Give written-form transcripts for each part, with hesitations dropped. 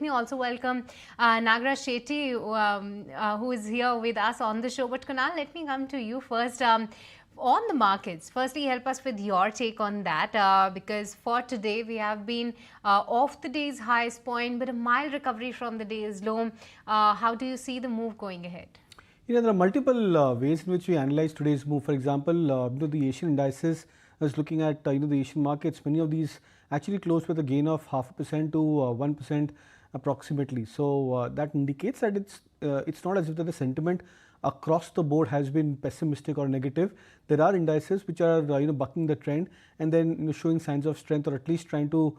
me also welcome Nagaraj Shetti, who is here with us on the show. But Kunal, let me come to you first. On the markets, firstly, help us with your take on that, because for today we have been off the day's highest point, but a mild recovery from the day's low. How do you see the move going ahead? There are multiple ways in which we analyze today's move. For example, the Asian indices, I was looking at the Asian markets. Many of these actually closed with a gain of 0.5% to 1% approximately. So that indicates that it's not as if the sentiment across the board has been pessimistic or negative. There are indices which are bucking the trend and then showing signs of strength, or at least trying to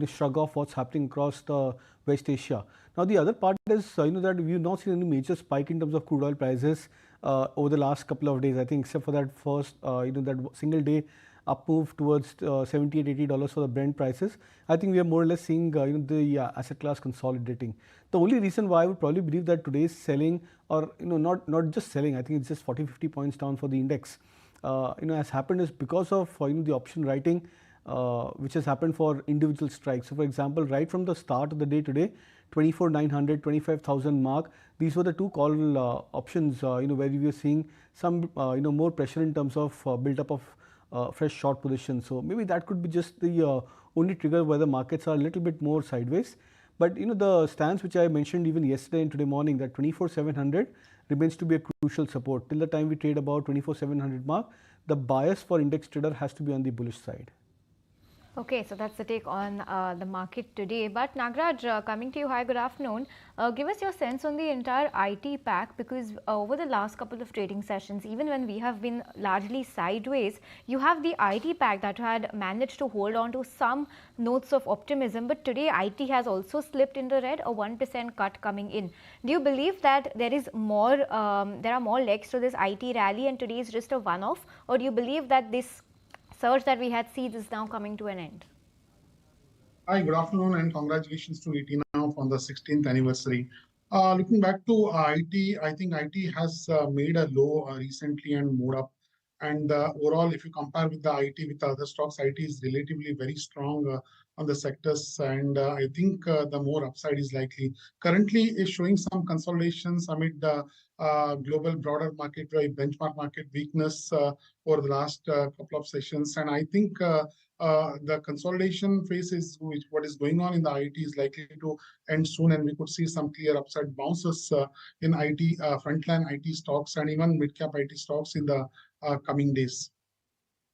shrug off what's happening across the West Asia. Now the other part is that we've not seen any major spike in terms of crude oil prices over the last couple of days. I think except for that first that single day up move towards $78-80 for the Brent prices. I think we are more or less seeing the asset class consolidating. The only reason why I would probably believe that today's selling, or not just selling, I think it's just 40-50 points down for the index, has happened is because of the option writing which has happened for individual strikes. So for example, right from the start of the day today, 24,900, 25,000 mark, these were the two call options where we were seeing some more pressure in terms of build up of fresh short positions. So maybe that could be just the only trigger where the markets are a little bit more sideways. But the stance which I mentioned even yesterday and today morning, that 24,700 remains to be a crucial support. Till the time we trade about 24,700 mark, the bias for index trader has to be on the bullish side. Okay, so that's the take on the market today. But Nagaraj, coming to you, hi, good afternoon. Give us your sense on the entire IT pack, because over the last couple of trading sessions, even when we have been largely sideways, you have the IT pack that had managed to hold on to some notes of optimism. But today, IT has also slipped in the red, a 1% cut coming in. Do you believe that there is more, there are more legs to this IT rally and today is just a one-off? Or do you believe that this surge that we had seen is now coming to an end? Hi, good afternoon, and congratulations to ET now on the 16th anniversary. Looking back to IT, I think IT has made a low recently and moved up. And overall, if you compare with the IT with the other stocks, IT is relatively very strong on the sectors. And I think the more upside is likely. Currently, is showing some consolidations amid the global broader market, benchmark market weakness over the last couple of sessions. And I think the consolidation phase is what is going on in the IT is likely to end soon, and we could see some clear upside bounces in IT, frontline IT stocks and even mid-cap IT stocks in the coming days.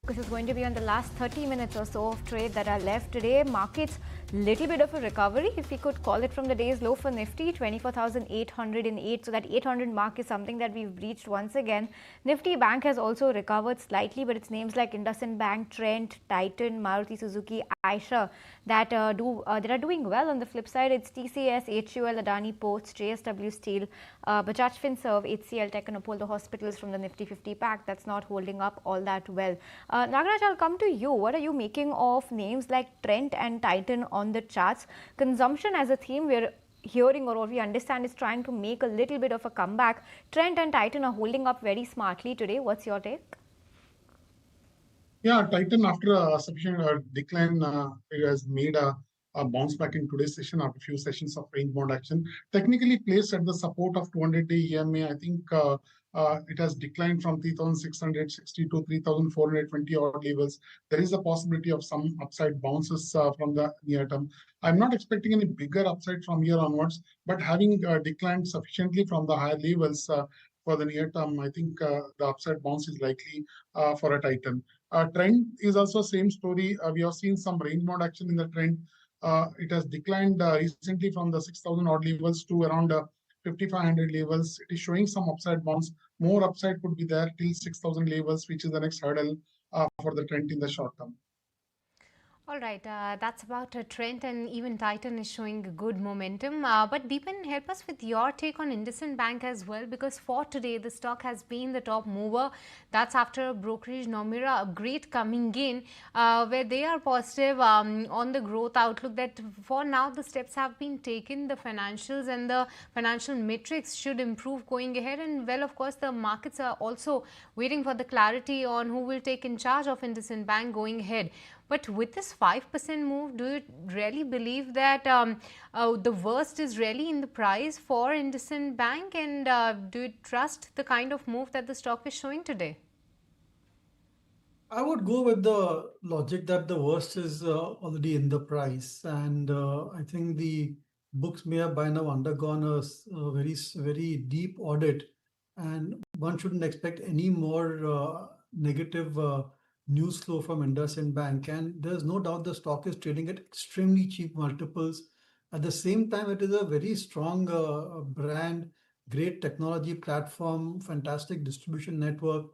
This is going to be on the last 30 minutes or so of trade that are left today. Markets, little bit of a recovery, if we could call it, from the day's low for Nifty, 24,808. So that 800 mark is something that we've breached once again. Nifty Bank has also recovered slightly, but it's names like IndusInd Bank, Trent, Titan, Maruti Suzuki, Aisha that are doing well. On the flip side, it's TCS, HUL, Adani Ports, JSW Steel, Bajaj Finserv, HCL Tech, and Apollo Hospitals from the Nifty 50 pack. That's not holding up all that well. Nagaraj, I'll come to you. What are you making of names like Trent and Titan on the charts? Consumption as a theme, we're hearing, or what we understand, is trying to make a little bit of a comeback. Trent and Titan are holding up very smartly today. What's your take? Yeah, Titan, after a sufficient decline, it has made a bounce back in today's session after a few sessions of range bound action. Technically placed at the support of 200-day EMA, I think it has declined from 3,660 to 3,420 odd levels. There is a possibility of some upside bounces from the near term. I'm not expecting any bigger upside from here onwards, but having declined sufficiently from the higher levels for the near term, I think the upside bounce is likely for a Titan. Trend is also same story. We have seen some range bound action in the trend. It has declined recently from the 6,000 odd levels to around 5,500 levels. It is showing some upside bounce. More upside could be there till 6,000 levels, which is the next hurdle for the trend in the short term. All right, that's about Trent, and even Titan is showing good momentum. But Deepan, help us with your take on IndusInd Bank as well, because for today the stock has been the top mover. That's after a brokerage Nomura upgrade coming in, where they are positive on the growth outlook, that for now the steps have been taken. The financials and the financial metrics should improve going ahead. And well, of course, the markets are also waiting for the clarity on who will take in charge of IndusInd Bank going ahead. But with this 5% move, do you really believe that the worst is really in the price for IndusInd Bank, and do you trust the kind of move that the stock is showing today? I would go with the logic that the worst is already in the price, and I think the books may have by now undergone a very deep audit, and one shouldn't expect any more negative news flow from IndusInd Bank. And there's no doubt the stock is trading at extremely cheap multiples. At the same time, it is a very strong brand, great technology platform, fantastic distribution network.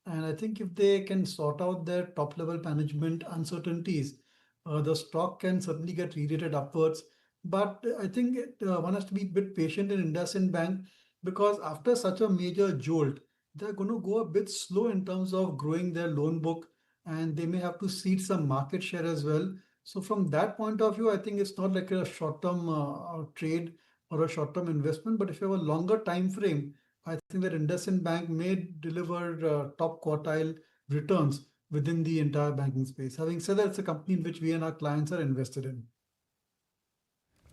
And I think if they can sort out their top level management uncertainties, the stock can certainly get re-rated upwards. But I think one has to be a bit patient in IndusInd Bank, because after such a major jolt, they're going to go a bit slow in terms of growing their loan book, and they may have to cede some market share as well. So from that point of view, I think it's not like a short-term trade or a short-term investment. But if you have a longer time frame, I think that IndusInd Bank may deliver top quartile returns within the entire banking space. Having said that, it's a company in which we and our clients are invested in.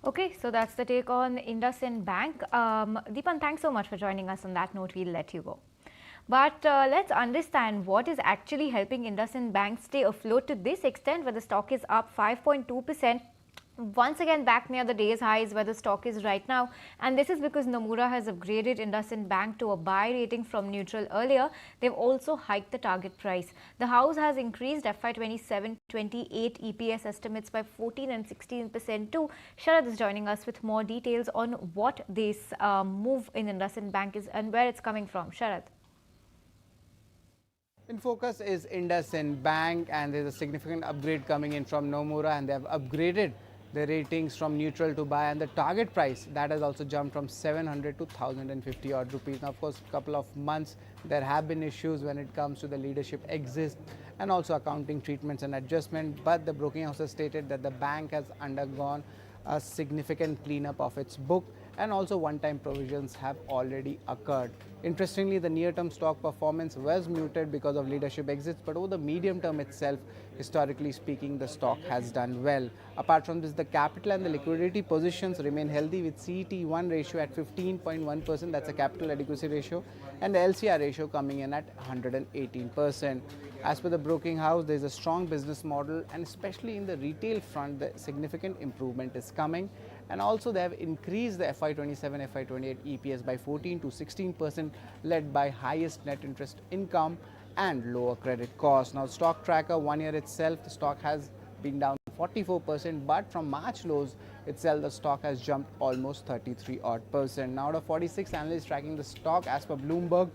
Okay, so that's the take on IndusInd Bank. Deepan, thanks so much for joining us. On that note, we'll let you go. But let's understand what is actually helping IndusInd Bank stay afloat to this extent, where the stock is up 5.2%. Once again back near the day's highs where the stock is right now, and this is because Nomura has upgraded IndusInd Bank to a buy rating from neutral earlier. They've also hiked the target price. The house has increased FY27-28 EPS estimates by 14 and 16% too. Sharad is joining us with more details on what this move in IndusInd Bank is and where it's coming from. Sharad. In focus is IndusInd Bank, and there's a significant upgrade coming in from Nomura, and they have upgraded the ratings from neutral to buy, and the target price that has also jumped from 700 to 1050 odd rupees. Now, of course, couple of months there have been issues when it comes to the leadership exit and also accounting treatments and adjustment, but the broking house has stated that the bank has undergone a significant cleanup of its book, and also one-time provisions have already occurred. Interestingly, the near-term stock performance was muted because of leadership exits, but over the medium term itself, historically speaking, the stock has done well. Apart from this, the capital and the liquidity positions remain healthy, with CET1 ratio at 15.1%, that's a capital adequacy ratio, and the LCR ratio coming in at 118%. As per the broking house, there is a strong business model, and especially in the retail front, the significant improvement is coming. And also they have increased the FY27, FY28 EPS by 14 to 16%, led by highest net interest income and lower credit costs. Now, stock tracker 1 year itself, the stock has been down 44%, but from March lows itself, the stock has jumped almost 33 odd percent. Now, out of 46 analysts tracking the stock, as per Bloomberg,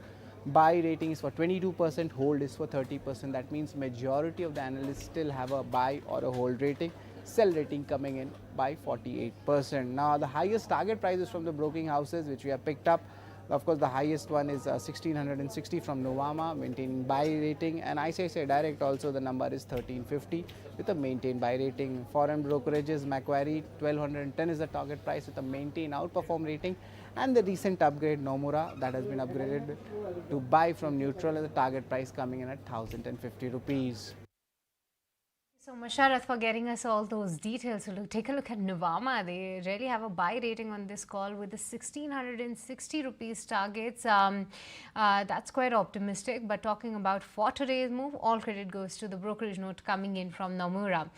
buy rating is for 22%, hold is for 30%. That means majority of the analysts still have a buy or a hold rating. Sell rating coming in by 48%. Now, the highest target prices from the broking houses which we have picked up, of course, the highest one is 1660 from Nuvama, maintaining buy rating, and ICICI Direct also the number is 1350 with a maintained buy rating. Foreign brokerages, Macquarie 1210 is the target price with a maintained outperform rating, and the recent upgrade Nomura that has been upgraded to buy from neutral, and the target price coming in at 1050 rupees. So, Musharraf, for getting us all those details. So, take a look at Nuvama. They really have a buy rating on this call with the 1660 rupees targets. That's quite optimistic. But talking about for today's move, all credit goes to the brokerage note coming in from Nomura.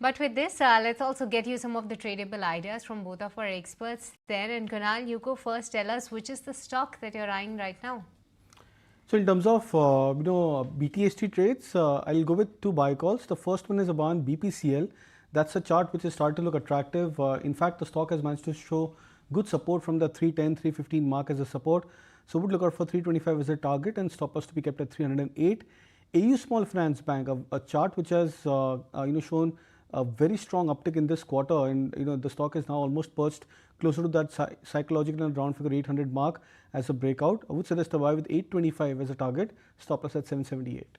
But with this, let's also get you some of the tradable ideas from both of our experts there. And Kunal, you go first. Tell us which is the stock that you're eyeing right now. So in terms of BTST trades, I'll go with two buy calls. The first one is about BPCL. That's a chart which is starting to look attractive. In fact, the stock has managed to show good support from the 310, 315 mark as a support. So would look out for 325 as a target and stop loss to be kept at 308. AU Small Finance Bank, a chart which has shown a very strong uptick in this quarter, and the stock is now almost perched closer to that psychological and round figure 800 mark as a breakout. I would suggest a buy with 825 as a target, stop loss at 778.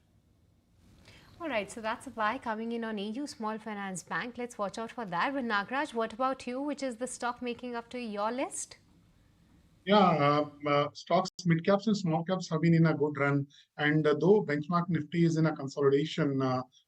Alright, so that's a buy coming in on AU Small Finance Bank. Let's watch out for that. But Nagaraj, what about you? Which is the stock making up to your list? Yeah, stocks, mid caps and small caps have been in a good run. And though benchmark Nifty is in a consolidation,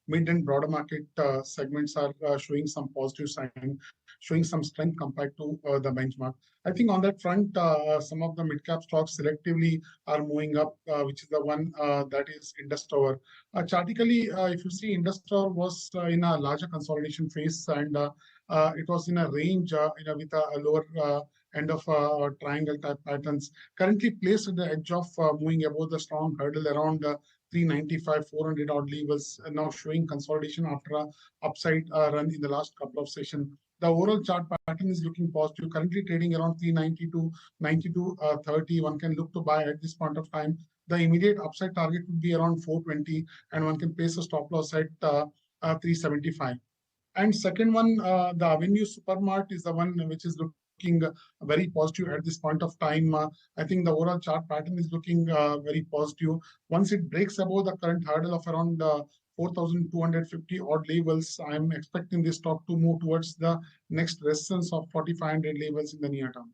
mid and broader market segments are showing some positive sign, showing some strength compared to the benchmark. I think on that front, some of the mid cap stocks selectively are moving up, which is the one that is Indus Tower. Chartically, if you see, Indus Tower was in a larger consolidation phase, and it was in a range with a lower end of triangle type patterns, currently placed at the edge of moving above the strong hurdle around 395, 400 odd levels, now showing consolidation after a upside run in the last couple of sessions. The overall chart pattern is looking positive, currently trading around 390 to 92.30. One can look to buy at this point of time. The immediate upside target would be around 420, and one can place a stop loss at 375. And second one, the Avenue Supermart is the one which is looking very positive at this point of time. I think the overall chart pattern is looking very positive. Once it breaks above the current hurdle of around 4,250 odd levels, I'm expecting this stock to move towards the next resistance of 4,500 levels in the near term.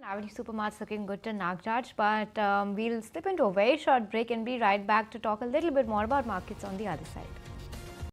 Avenue Supermart's looking good to Nagaraj, but we'll slip into a very short break and be right back to talk a little bit more about markets on the other side.